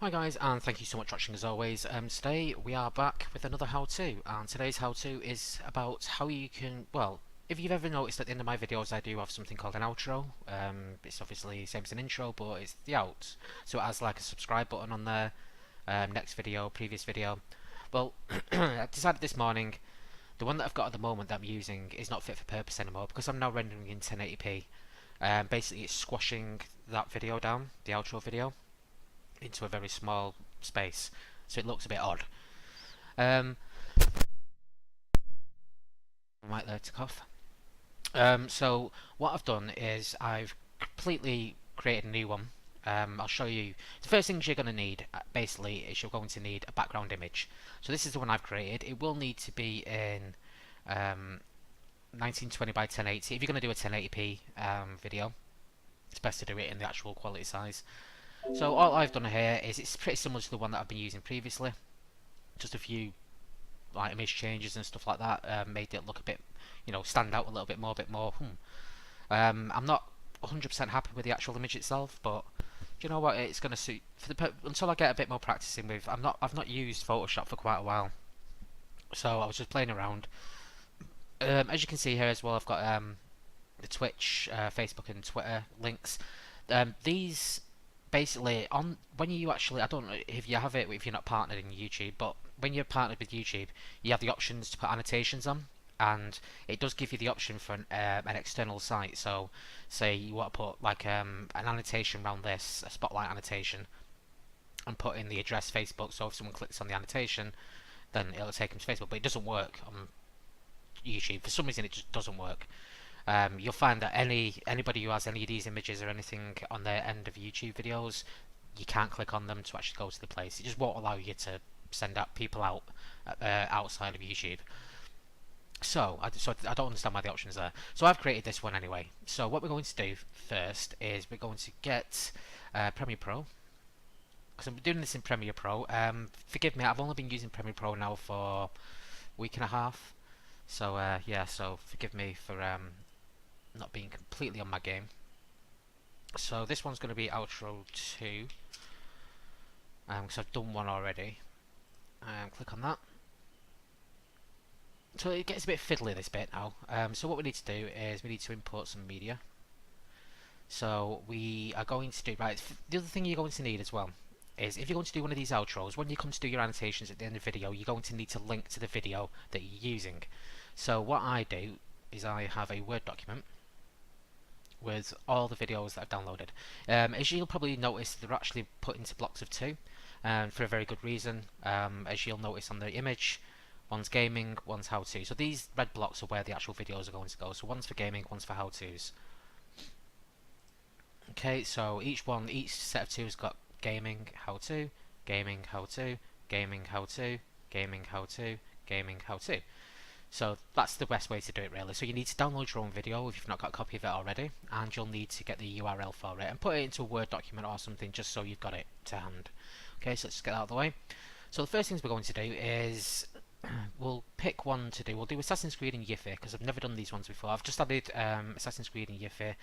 Hi guys, and thank you so much for watching as always. Today we are back with another how-to, and today's how-to is about how you can, well, if you've ever noticed at the end of my videos I do have something called an outro. It's obviously the same as an intro, but it's the out. So it has like a subscribe button on there, next video, previous video. Well, I decided this morning, the one that I've got at the moment that I'm using is not fit for purpose anymore because I'm now rendering in 1080p. Basically it's squashing that video down, the outro video, into a very small space, so it looks a bit odd. Um, right there to cough. So what I've done is I've completely created a new one. I'll show you. The first things you're going to need, basically, is you're going to need a background image. So this is the one I've created. It will need to be in 1920 by 1080. If you're going to do a 1080p video, it's best to do it in the actual quality size. So all I've done here is it's pretty similar to the one that I've been using previously. Just a few like image changes and stuff like that made it look a bit, stand out a little bit more, I'm not 100% happy with the actual image itself, but you know what? It's going to suit for the until I get a bit more practicing with. I've not used Photoshop for quite a while, so I was just playing around. As you can see here as well, I've got the Twitch, Facebook, and Twitter links. These basically on when you actually, I don't know if you have it if you're not partnered in YouTube, but when you're partnered with YouTube, you have the options to put annotations on, and it does give you the option for an external site. So say you want to put like an annotation around this, a spotlight annotation, and put in the address Facebook, so if someone clicks on the annotation then it'll take them to Facebook, but it doesn't work on YouTube. For some reason it just doesn't work. You'll find that anybody who has any of these images or anything on their end of YouTube videos, you can't click on them to actually go to the place. It just won't allow you to send out people out outside of YouTube. So I don't understand why the option is there. So I've created this one anyway. So what we're going to do first is we're going to get Premiere Pro, because I'm doing this in Premiere Pro. Forgive me, I've only been using Premiere Pro now for a week and a half. So yeah, so forgive me for not being completely on my game. So this one's going to be outro 2, because I've done one already. Click on that. So it gets a bit fiddly this bit now. So what we need to do is we need to import some media. So we are going to do, right, the other thing you're going to need as well is if you're going to do one of these outros, when you come to do your annotations at the end of the video, you're going to need to link to the video that you're using. So what I do is I have a Word document with all the videos that I've downloaded. As you'll probably notice, they're actually put into blocks of 2, for a very good reason. As you'll notice on the image, one's gaming, one's how-to. So these red blocks are where the actual videos are going to go. So one's for gaming, one's for how-tos. Okay, so each set of 2 has got gaming, how-to, gaming, how-to, gaming, how-to, gaming, how-to, gaming, how-to. So that's the best way to do it really. So you need to download your own video if you've not got a copy of it already, and you'll need to get the URL for it and put it into a Word document or something just so you've got it to hand. Okay, so let's get that out of the way. So the first things we're going to do is we'll pick one to do. We'll do Assassin's Creed and Yiffy because I've never done these ones before. I've just added Assassin's Creed and Yiffy,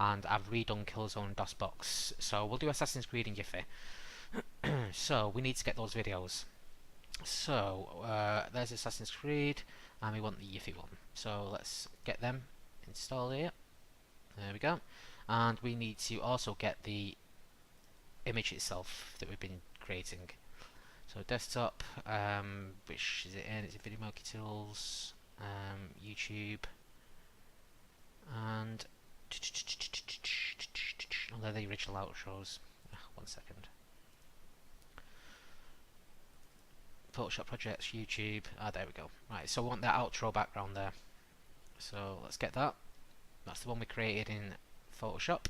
and I've redone Killzone DOSBox. So we'll do Assassin's Creed and Yiffy. So we need to get those videos. So there's Assassin's Creed, and we want the Yiffy one. So let's get them installed here. There we go. And we need to also get the image itself that we've been creating. So desktop, which is it in? It's in Video Maker Tools, YouTube, and oh, they're the original outros. One second. Photoshop projects, YouTube. There we go. Right, so we want that outro background there. So let's get that. That's the one we created in Photoshop.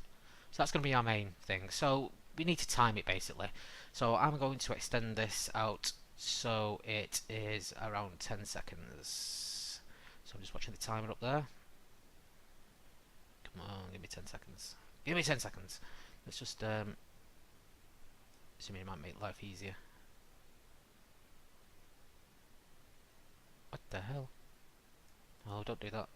So that's going to be our main thing. So we need to time it basically. So I'm going to extend this out so it is around 10 seconds. So I'm just watching the timer up there. Come on, give me 10 seconds. Give me 10 seconds. Let's just assuming it might make life easier. What the hell? Oh, don't do that.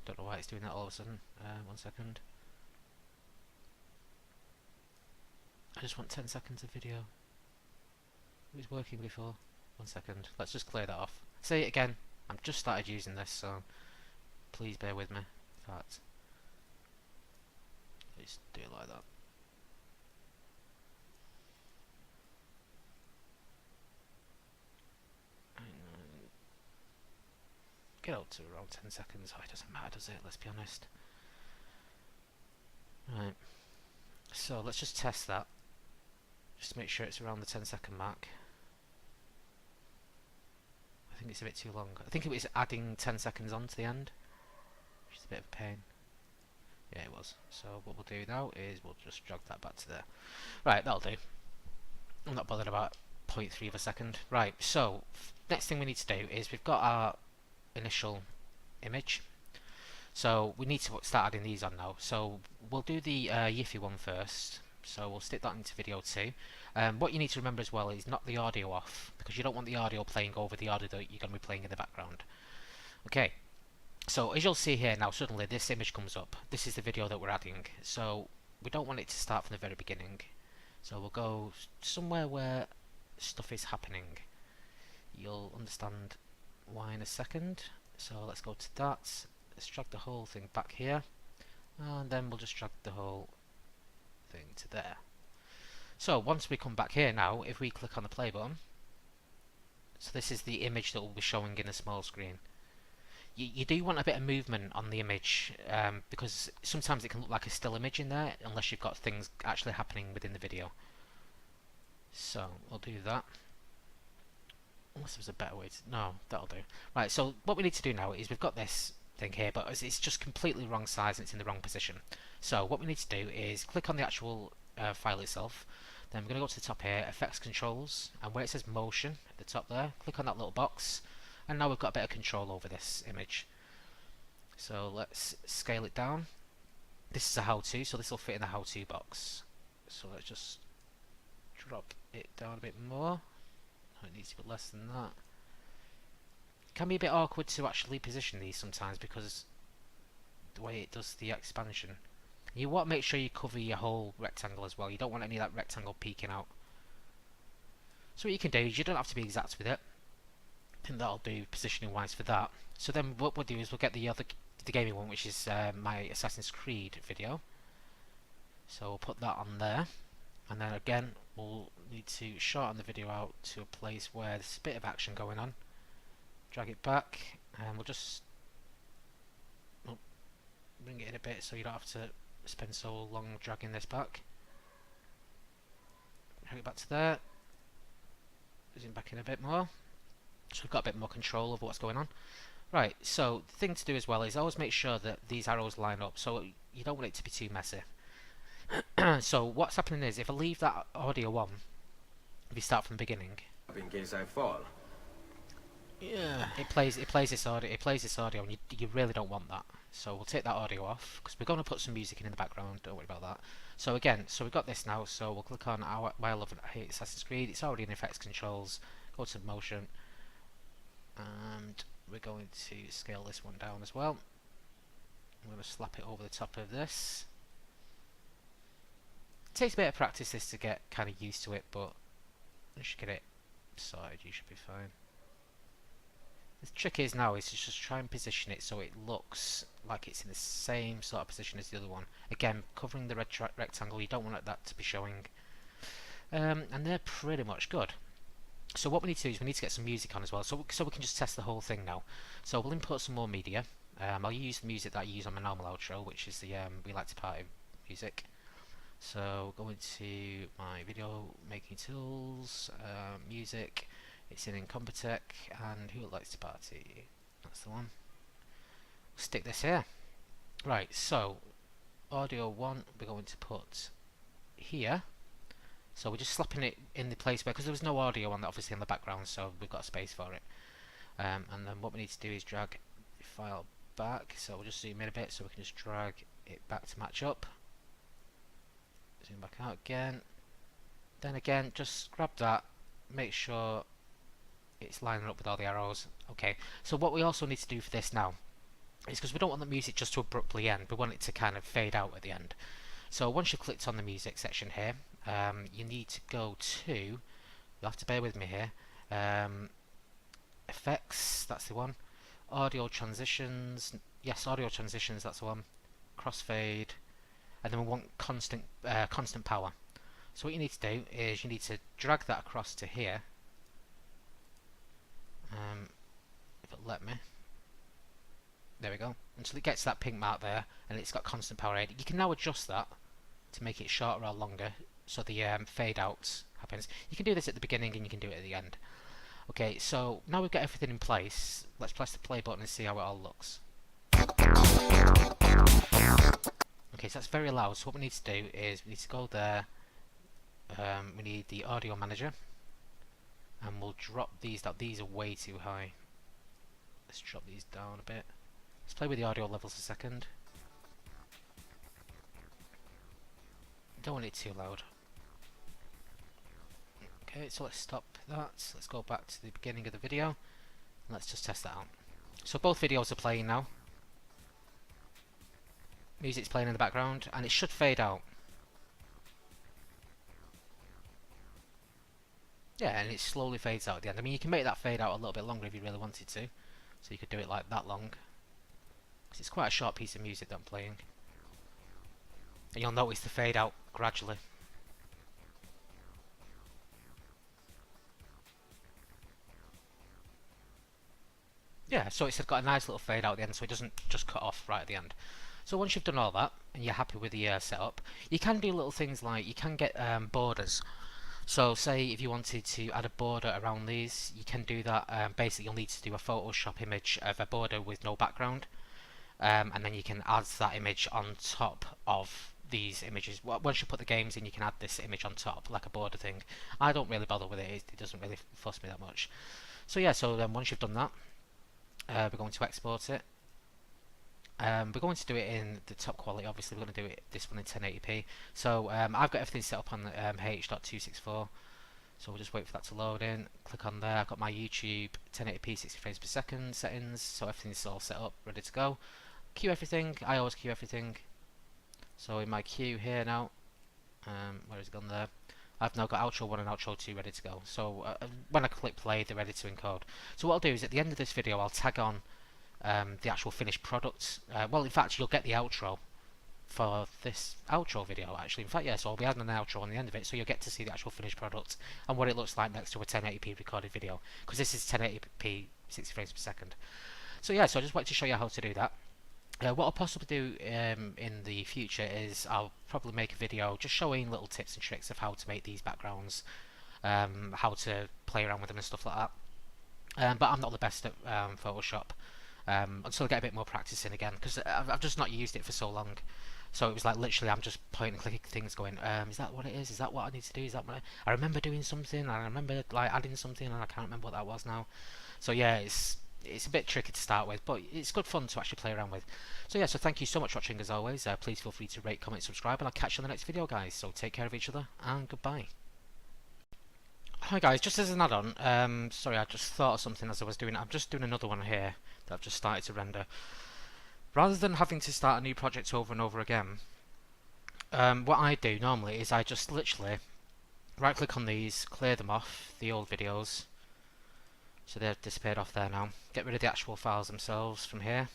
Don't know why it's doing that all of a sudden. 1 second. I just want 10 seconds of video. It was working before. 1 second. Let's just clear that off. Say it again. I've just started using this, so please bear with me. In fact, let's do it like that. Get out to around 10 seconds. Oh, it doesn't matter, does it? Let's be honest. Right. So let's just test that. Just to make sure it's around the 10-second mark. I think it's a bit too long. I think it was adding 10 seconds on to the end, which is a bit of a pain. Yeah, it was. So what we'll do now is we'll just drag that back to there. Right, that'll do. I'm not bothered about 0.3 of a second. Right, so next thing we need to do is we've got our initial image. So we need to start adding these on now. So we'll do the Yiffy one first. So we'll stick that into video 2. What you need to remember as well is knock the audio off, because you don't want the audio playing over the audio that you're going to be playing in the background. Okay, so as you'll see here now, suddenly this image comes up. This is the video that we're adding. So we don't want it to start from the very beginning. So we'll go somewhere where stuff is happening. You'll understand why in a second. So let's go to that. Let's drag the whole thing back here, and then we'll just drag the whole thing to there. So once we come back here now, if we click on the play button, so this is the image that will be showing in a small screen. You do want a bit of movement on the image, because sometimes it can look like a still image in there unless you've got things actually happening within the video. So we'll do that. Unless there's a better way to... No, that'll do. Right, so what we need to do now is we've got this thing here, but it's just completely wrong size and it's in the wrong position. So what we need to do is click on the actual file itself. Then we're going to go to the top here, Effects Controls, and where it says Motion at the top there, click on that little box, and now we've got a bit of control over this image. So let's scale it down. This is a how-to, so this will fit in the how-to box. So let's just drop it down a bit more. It needs to be less than that. It can be a bit awkward to actually position these sometimes because the way it does the expansion. You want to make sure you cover your whole rectangle as well. You don't want any of that rectangle peeking out. So what you can do is you don't have to be exact with it. I think that'll do positioning wise for that. So then what we'll do is we'll get the gaming one, which is my Assassin's Creed video. So we'll put that on there. And then again, we'll need to shorten the video out to a place where there's a bit of action going on. Drag it back, and we'll just bring it in a bit so you don't have to spend so long dragging this back. Drag it back to there. Zoom back in a bit more. So we've got a bit more control over what's going on. Right, so the thing to do as well is always make sure that these arrows line up, so you don't want it to be too messy. So what's happening is, if I leave that audio on, if you start from the beginning, in case I fall. Yeah, it plays this audio, and you really don't want that. So we'll take that audio off because we're going to put some music in the background. Don't worry about that. So again, so we've got this now. So we'll click on our Why I Love and Hate Assassin's Creed. It's already in Effects Controls. Go to Motion, and we're going to scale this one down as well. I'm going to slap it over the top of this. It takes a bit of practice this to get kind of used to it, but once you get it sorted, you should be fine. The trick is now is to just try and position it so it looks like it's in the same sort of position as the other one. Again, covering the red rectangle, you don't want that to be showing. And they're pretty much good. So what we need to do is we need to get some music on as well, so we can just test the whole thing now. So we'll import some more media. I'll use the music that I use on my normal outro, which is the We Like to Party music. So go into my video making tools, music. It's in Incompetech, and Who Likes to Party? That's the one. Stick this here. Right, so audio 1 we're going to put here. So we're just slapping it in the place where, because there was no audio on that obviously in the background, so we've got a space for it. And then what we need to do is drag the file back. So we'll just zoom in a bit so we can just drag it back to match up. Zoom back out again. Then again, just grab that, make sure it's lining up with all the arrows. Okay, so what we also need to do for this now is, because we don't want the music just to abruptly end, we want it to kind of fade out at the end. So once you've clicked on the music section here, you need to go to, you'll have to bear with me here, effects, that's the one, audio transitions, yes, audio transitions, that's the one, crossfade, and then we want constant power. So what you need to do is you need to drag that across to here, if it'll let me. There we go, until it gets that pink mark there, and it's got constant power 8. You can now adjust that to make it shorter or longer, so the fade out happens. You can do this at the beginning and you can do it at the end. Okay, so now we've got everything in place, let's press the play button and see how it all looks. Okay, so that's very loud, so what we need to do is we need to go there, we need the audio manager, and we'll drop these down. These are way too high. Let's drop these down a bit. Let's play with the audio levels a second. Don't want it too loud. Okay, so let's stop that. Let's go back to the beginning of the video. And let's just test that out. So both videos are playing now. Music's playing in the background, and it should fade out. Yeah, and it slowly fades out at the end. I mean, you can make that fade out a little bit longer if you really wanted to. So you could do it like that long. Because it's quite a short piece of music that I'm playing. And you'll notice the fade out gradually. Yeah, so it's got a nice little fade out at the end, so it doesn't just cut off right at the end. So once you've done all that, and you're happy with the setup, you can do little things like, you can get borders. So say if you wanted to add a border around these, you can do that. Basically you'll need to do a Photoshop image of a border with no background. And then you can add that image on top of these images. Once you put the games in, you can add this image on top, like a border thing. I don't really bother with it, it doesn't really fuss me that much. So yeah, so then once you've done that, we're going to export it. We're going to do it in the top quality, obviously we're going to do this one in 1080p. So I've got everything set up on H.264, so we'll just wait for that to load in. Click on there, I've got my YouTube 1080p 60 frames per second settings, so everything's all set up, ready to go. Queue everything, I always queue everything. So in my queue here now, where has it gone there? I've now got outro 1 and outro 2 ready to go. So when I click play, they're ready to encode. So what I'll do is at the end of this video, I'll tag on the actual finished product. Well, in fact, you'll get the outro for this outro video, actually. In fact, yeah, so I'll be adding an outro on the end of it, so you'll get to see the actual finished product and what it looks like next to a 1080p recorded video, because this is 1080p 60 frames per second. So yeah, so I just wanted to show you how to do that. What I'll possibly do in the future is I'll probably make a video just showing little tips and tricks of how to make these backgrounds, how to play around with them and stuff like that. But I'm not the best at Photoshop until I get a bit more practice in again, because I've just not used it for so long. So it was like literally I'm just pointing and clicking things going, is that what it is? Is that what I need to do? Is that what I remember doing something, and I remember like adding something, and I can't remember what that was now. So yeah, it's a bit tricky to start with, but it's good fun to actually play around with. So yeah, so thank you so much for watching as always. Please feel free to rate, comment, subscribe, and I'll catch you on the next video, guys. So take care of each other, and goodbye. Hi guys, just as an add-on, sorry, I just thought of something as I was doing it. I'm just doing another one here that I've just started to render. Rather than having to start a new project over and over again, what I do normally is I just literally right click on these, clear them off, the old videos, so they've disappeared off there now. Get rid of the actual files themselves from here,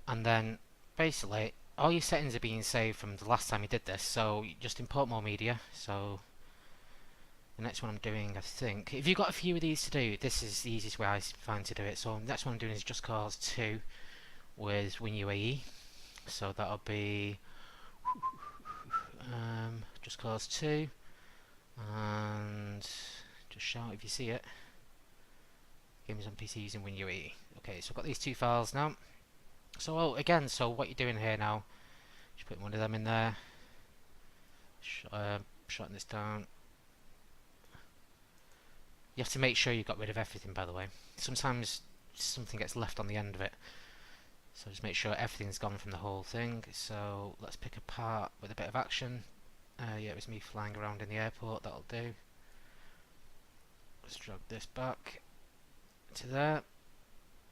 and then basically all your settings are being saved from the last time you did this, so you just import more media. So the next one I'm doing, I think, if you've got a few of these to do, this is the easiest way I find to do it. So the next one I'm doing is Just Cause 2 with WinUAE, so that'll be Just Cause 2, and just shout if you see it. Games on PC using WinUAE. Okay, so I've got these two files now. So again, so what you're doing here now, just put one of them in there, shutting this down. You have to make sure you got rid of everything, by the way. Sometimes something gets left on the end of it, so just make sure everything's gone from the whole thing. So let's pick a part with a bit of action. Yeah, it was me flying around in the airport, that'll do. Let's drag this back to there,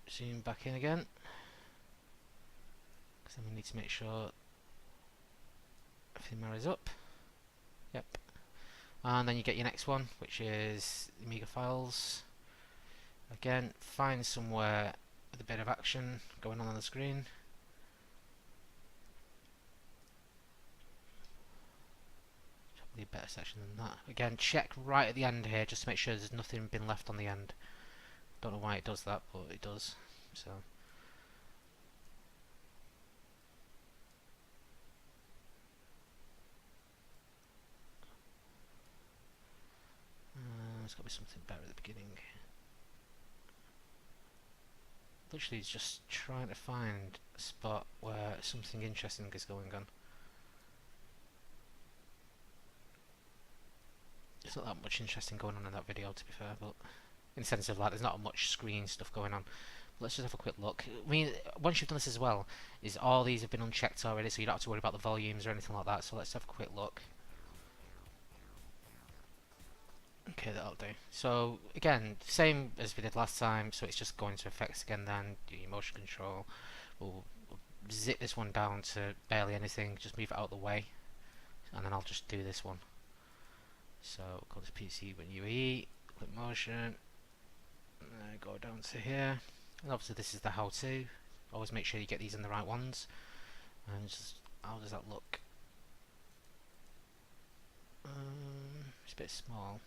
zoom back in again, because then we need to make sure everything marries up. Yep. And then you get your next one, which is Amiga files. Again, find somewhere with a bit of action going on the screen. Probably a better section than that. Again, check right at the end here just to make sure there's nothing been left on the end. Don't know why it does that, but it does. So. There's got to be something better at the beginning. Literally, it's just trying to find a spot where something interesting is going on. There's not that much interesting going on in that video, to be fair, but in the sense of like, there's not much screen stuff going on. But let's just have a quick look. I mean, once you've done this as well, is all these have been unchecked already, so you don't have to worry about the volumes or anything like that. So let's have a quick look. Okay, that'll do. So again, same as we did last time, so it's just going to effects again then, do your motion control. We'll zip this one down to barely anything, just move it out of the way, and then I'll just do this one. So go to PC with UE, click motion, go down to here, and obviously this is the how-to. Always make sure you get these in the right ones. And just, how does that look? It's a bit small.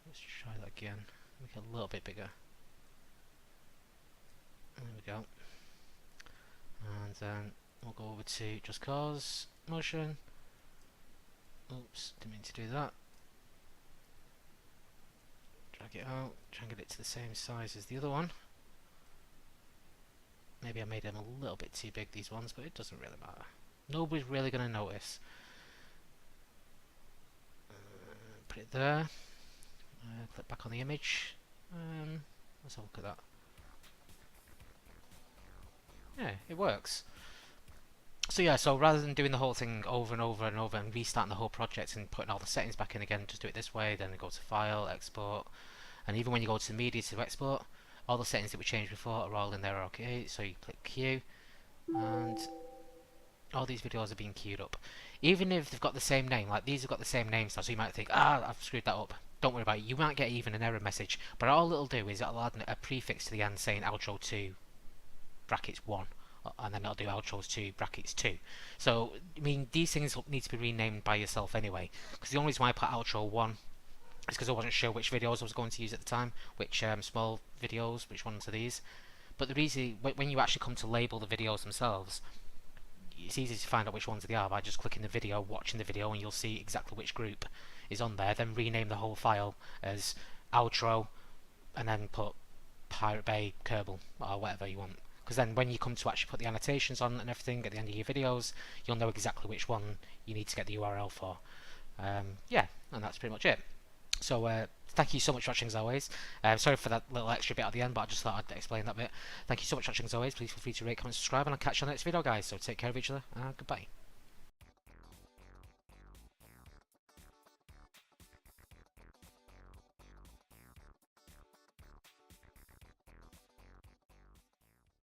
Let's try that again. Make it a little bit bigger. There we go. And then we'll go over to Just Cause motion. Oops, didn't mean to do that. Drag it out. Try and get it to the same size as the other one. Maybe I made them a little bit too big, these ones, but it doesn't really matter. Nobody's really going to notice. Put it there. Click back on the image. Let's have a look at that. Yeah, it works. So yeah, so rather than doing the whole thing over and over and over and restarting the whole project and putting all the settings back in again, just do it this way. Then go to File, Export, and even when you go to Media to export, all the settings that we changed before are all in there. Okay, so you click Queue, and all these videos are being queued up. Even if they've got the same name, like these have got the same name, so you might think, I've screwed that up. Don't worry about it. You might get even an error message, but all it'll do is it'll add a prefix to the end saying outro 2 brackets 1, and then it'll do outros 2 brackets 2. So I mean, these things need to be renamed by yourself anyway, because the only reason why I put outro 1 is because I wasn't sure which videos I was going to use at the time, which small videos, which ones are these. But the reason, when you actually come to label the videos themselves, it's easy to find out which ones they are by just clicking the video, watching the video, and you'll see exactly which group is on there. Then rename the whole file as outro, and then put Pirate Bay Kerbal or whatever you want. Because then when you come to actually put the annotations on and everything at the end of your videos, you'll know exactly which one you need to get the URL for. Yeah, and that's pretty much it. So thank you so much for watching as always. Sorry for that little extra bit at the end, but I just thought I'd explain that bit. Thank you so much for watching as always. Please feel free to rate, comment, subscribe, and I'll catch you on the next video, guys. So take care of each other, and goodbye.